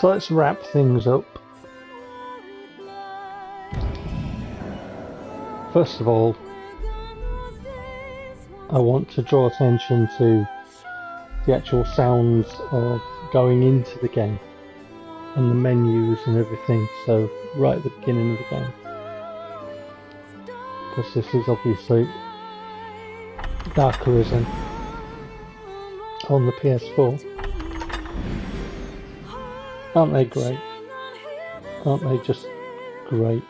So let's wrap things up. First of all, I want to draw attention to the actual sounds of going into the game and the menus and everything, so right at the beginning of the game, because this is obviously Arisen on the PS4. Aren't they great? Aren't they just great?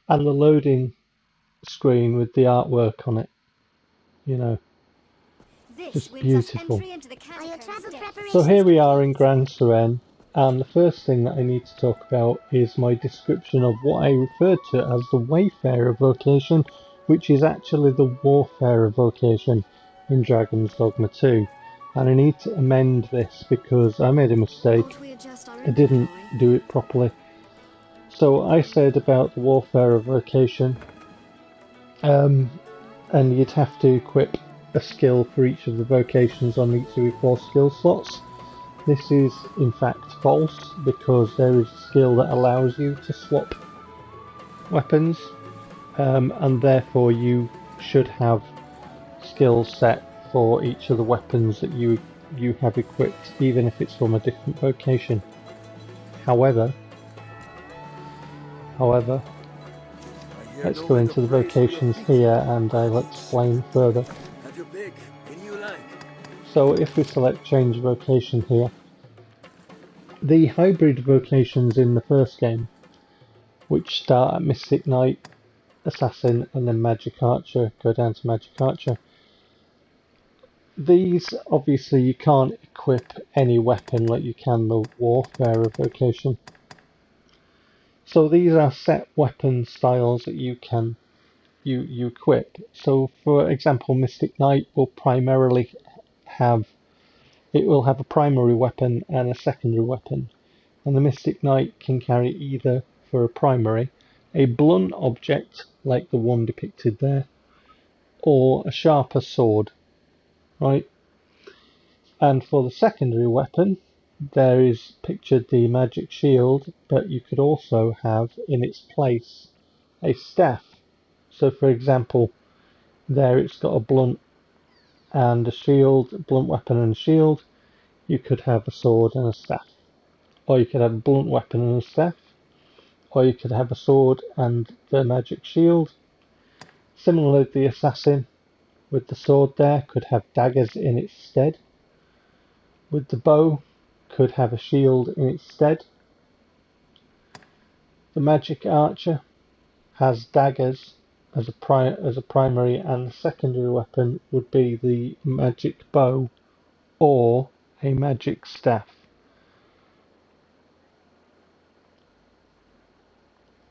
And the loading screen with the artwork on it, you know, just beautiful. So here we are in Gran Siren, and the first thing that I need to talk about is my description of what I referred to as the Wayfarer vocation, which is actually the Warfarer vocation in Dragon's Dogma 2. And I need to amend this because I made a mistake. I didn't do it properly. So I said about the Warfarer vocation, and you'd have to equip a skill for each of the vocations on each of your 4 skill slots. This is in fact false, because there is a skill that allows you to swap weapons, and therefore you should have skills set for each of the weapons that you have equipped, even if it's from a different vocation. However, let's go into the vocations here and I'll explain further. So if we select change vocation here, the hybrid vocations in the first game, which start at Mystic Knight, Assassin and then Magic Archer, go down to Magic Archer. These, obviously you can't equip any weapon like you can the Warfarer vocation. So these are set weapon styles that you can you equip. So for example, Mystic Knight will primarily have a primary weapon and a secondary weapon. And the Mystic Knight can carry either, for a primary, a blunt object like the one depicted there, or a sharper sword. Right, and for the secondary weapon, there is pictured the magic shield, but you could also have in its place a staff. So for example, there it's got a blunt and a shield, blunt weapon and a shield. You could have a sword and a staff, or you could have a blunt weapon and a staff, or you could have a sword and the magic shield. Similarly, the assassin with the sword there could have daggers in its stead. With the bow, could have a shield in its stead. The magic archer has daggers as a primary, and the secondary weapon would be the magic bow or a magic staff.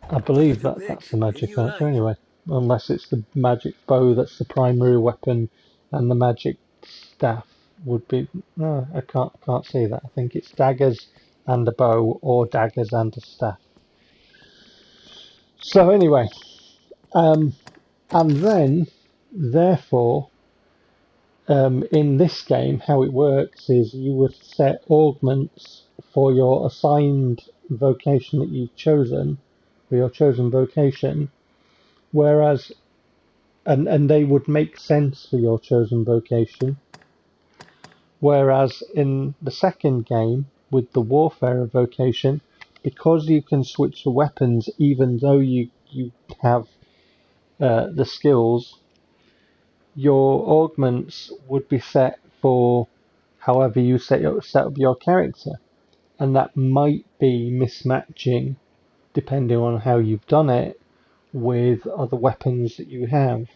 I believe that's the magic archer anyway. Unless it's the magic bow that's the primary weapon, and the magic staff would be... No, I can't see that. I think it's daggers and a bow, or daggers and a staff. So anyway, and then, therefore, in this game, how it works is you would set augments for your assigned vocation that you've chosen, for your chosen vocation, whereas, and they would make sense for your chosen vocation, whereas in the second game, with the Warfarer vocation, because you can switch the weapons even though you have the skills, your augments would be set for however you set up your character, and that might be mismatching depending on how you've done it with other weapons that you have,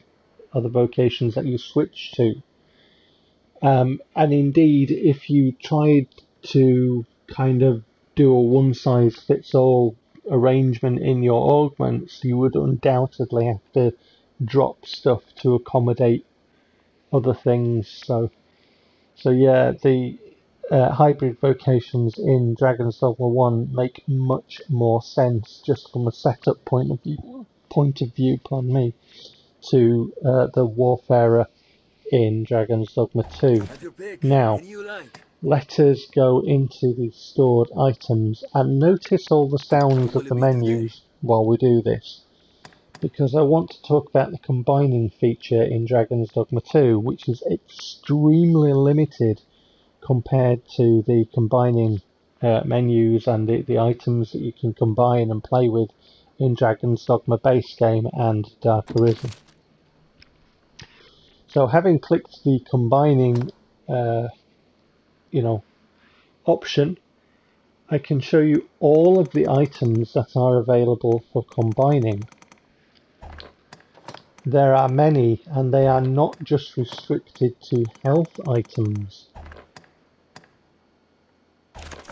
other vocations that you switch to. And indeed, if you tried to kind of do a one-size-fits-all arrangement in your augments, you would undoubtedly have to drop stuff to accommodate other things. So yeah, the hybrid vocations in Dragon's Dogma 1 make much more sense just from a setup point of view, to the Warfarer in Dragon's Dogma 2. Now, let us go into the stored items and notice all the sounds of the menus while we do this, because I want to talk about the combining feature in Dragon's Dogma 2, which is extremely limited compared to the combining menus and the items that you can combine and play with in Dragon's Dogma base game and Dark Arisen. So having clicked the combining option, I can show you all of the items that are available for combining. There are many, and they are not just restricted to health items.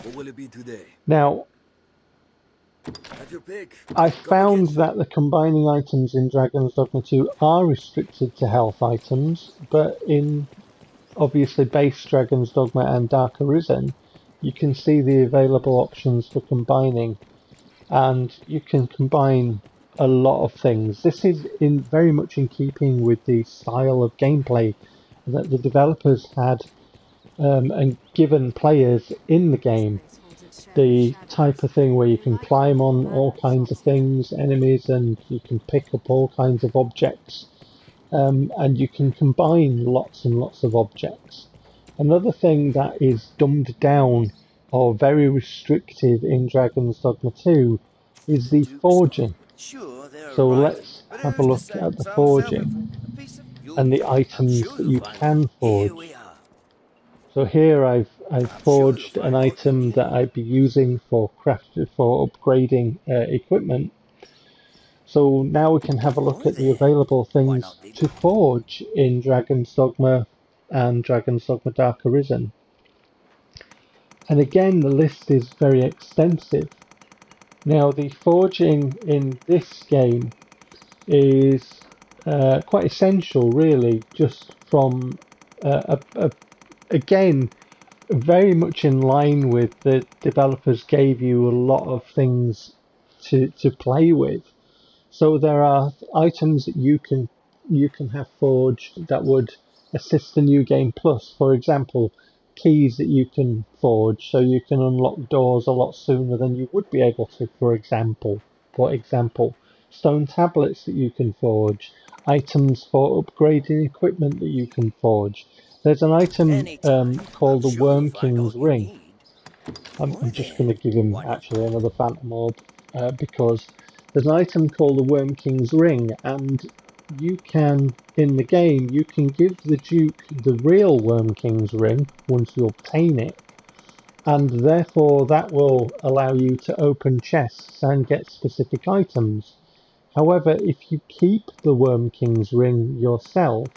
What will it be today? Now, Have your pick. I found that the combining items in Dragon's Dogma 2 are restricted to health items, but in obviously base Dragon's Dogma and Dark Arisen, you can see the available options for combining, and you can combine a lot of things. This is very much in keeping with the style of gameplay that the developers had and given players in the game. The type of thing where you can climb on all kinds of things, enemies, and you can pick up all kinds of objects, and you can combine lots and lots of objects. Another thing that is dumbed down or very restrictive in Dragon's Dogma 2 is the forging. So let's have a look at the forging and the items that you can forge. So here I've forged an item that I'd be using for upgrading equipment. So now we can have a look at the available things to forge in Dragon's Dogma and Dragon's Dogma Dark Arisen. And again, the list is very extensive. Now, the forging in this game is quite essential, really, just from, again, very much in line with the developers gave you a lot of things to play with. So there are items that you can have forged that would assist the New Game Plus. For example, keys that you can forge so you can unlock doors a lot sooner than you would be able to, for example. Stone tablets that you can forge, items for upgrading equipment that you can forge. There's an item called the Worm King's Ring. I'm just going to give him actually another Phantom Orb because there's an item called the Worm King's Ring, and you can, in the game, you can give the Duke the real Worm King's Ring once you obtain it, and therefore that will allow you to open chests and get specific items. However, if you keep the Worm King's Ring yourself,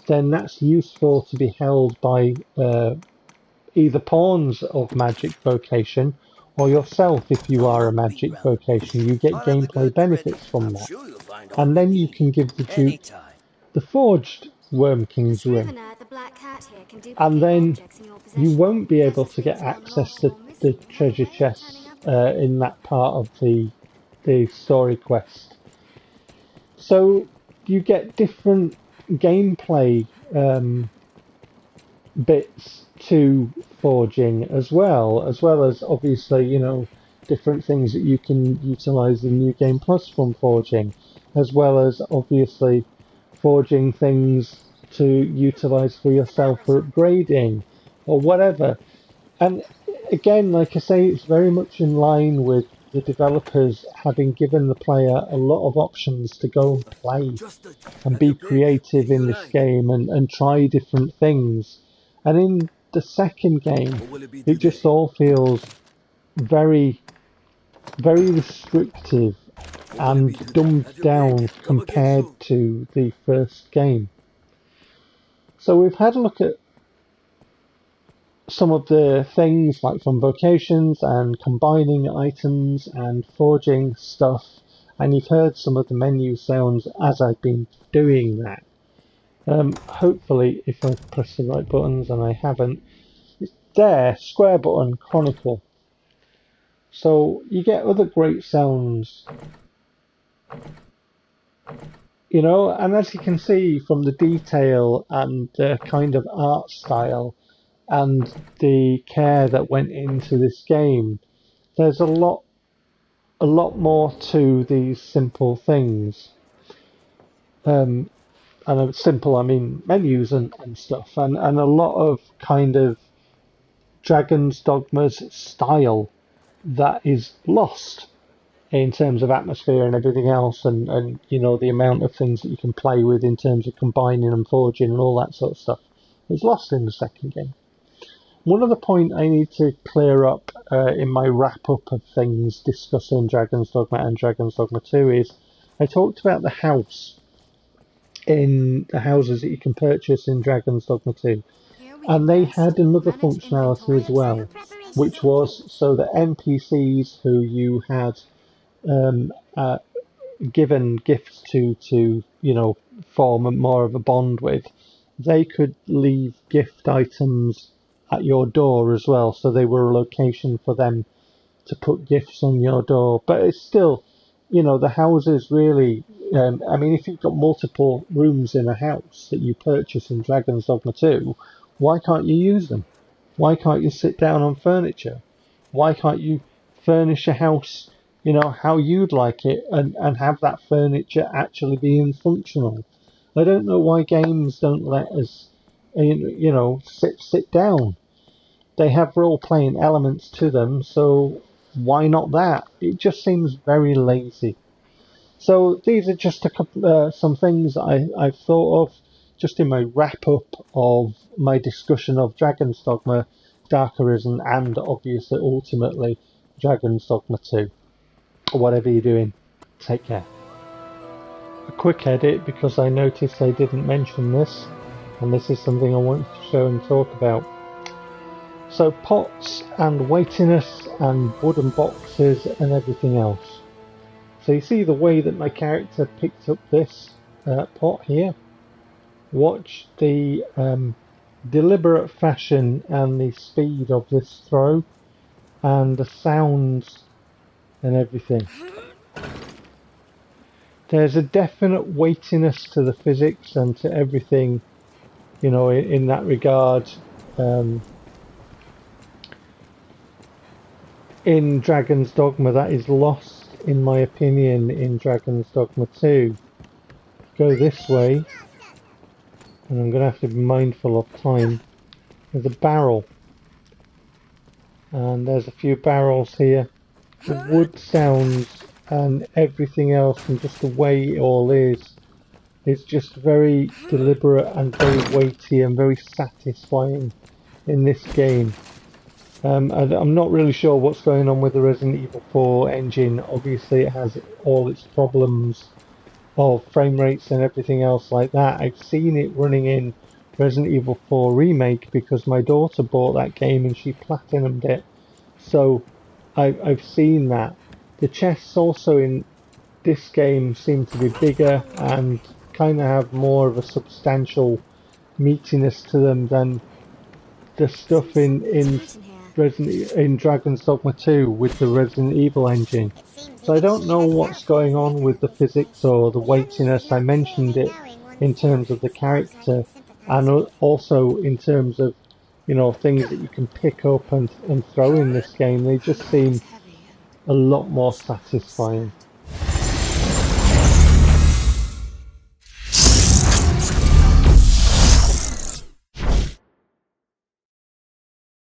then that's useful to be held by either pawns of magic vocation or yourself if you are a magic vocation. You get gameplay benefits from that. And then you can give the Duke the forged Worm King's Ring. And then you won't be able to get access to the treasure chests in that part of the story quest. So you get different gameplay bits to forging as well as obviously, different things that you can utilize the New Game Plus from forging, as well as obviously forging things to utilize for yourself for upgrading or whatever. And again, like I say, it's very much in line with the developers having given the player a lot of options to go and play and be creative in this game and try different things. And in the second game, it just all feels very, very restrictive and dumbed down compared to the first game. So we've had a look at some of the things like from vocations and combining items and forging stuff, and you've heard some of the menu sounds as I've been doing that. Hopefully, if I press the right buttons, and I haven't, it's there, square button, Chronicle. So you get other great sounds, and as you can see from the detail and the kind of art style and the care that went into this game. There's a lot more to these simple things. And simple, I mean menus and stuff, and a lot of kind of Dragon's Dogma's style that is lost in terms of atmosphere and everything else, and you know, the amount of things that you can play with in terms of combining and forging and all that sort of stuff is lost in the second game. One other point I need to clear up in my wrap-up of things discussing Dragon's Dogma and Dragon's Dogma 2 is I talked about the house in the houses that you can purchase in Dragon's Dogma 2. And they had another functionality as well, which was so that NPCs who you had given gifts to you know, form more of a bond with, they could leave gift items at your door as well, so they were a location for them to put gifts on your door. But it's still, you know, the houses really, I mean, if you've got multiple rooms in a house that you purchase in Dragon's Dogma 2, why can't you use them? Why can't you sit down on furniture? Why can't you furnish a house, you know, how you'd like it, and have that furniture actually being functional? I don't know why games don't let us, you know, sit down. They have role-playing elements to them, so why not that? It just seems very lazy. So these are just a couple, some things I've thought of just in my wrap-up of my discussion of Dragon's Dogma, Dark Arisen, and obviously, ultimately, Dragon's Dogma 2. Whatever you're doing, take care. A quick edit, because I noticed I didn't mention this, and this is something I want to show and talk about. So pots and weightiness and wooden boxes and everything else. So you see the way that my character picked up this pot here? Watch the deliberate fashion and the speed of this throw and the sounds and everything. There's a definite weightiness to the physics and to everything, you know, in that regard. In Dragon's Dogma that is lost, in my opinion, in Dragon's Dogma 2. Go this way, and I'm going to have to be mindful of time. There's a barrel, and there's a few barrels here. The wood sounds and everything else, and just the way it all is just very deliberate and very weighty and very satisfying in this game. I'm not really sure what's going on with the Resident Evil 4 engine. Obviously it has all its problems of frame rates and everything else like that. I've seen it running in Resident Evil 4 Remake because my daughter bought that game and she platinumed it. So I've seen that. The chests also in this game seem to be bigger and kind of have more of a substantial meatiness to them than the stuff in Dragon's Dogma 2 with the Resident Evil engine. So I don't know what's going on with the physics or the weightiness. I mentioned it in terms of the character and also in terms of, you know, things that you can pick up and throw in this game. They just seem a lot more satisfying.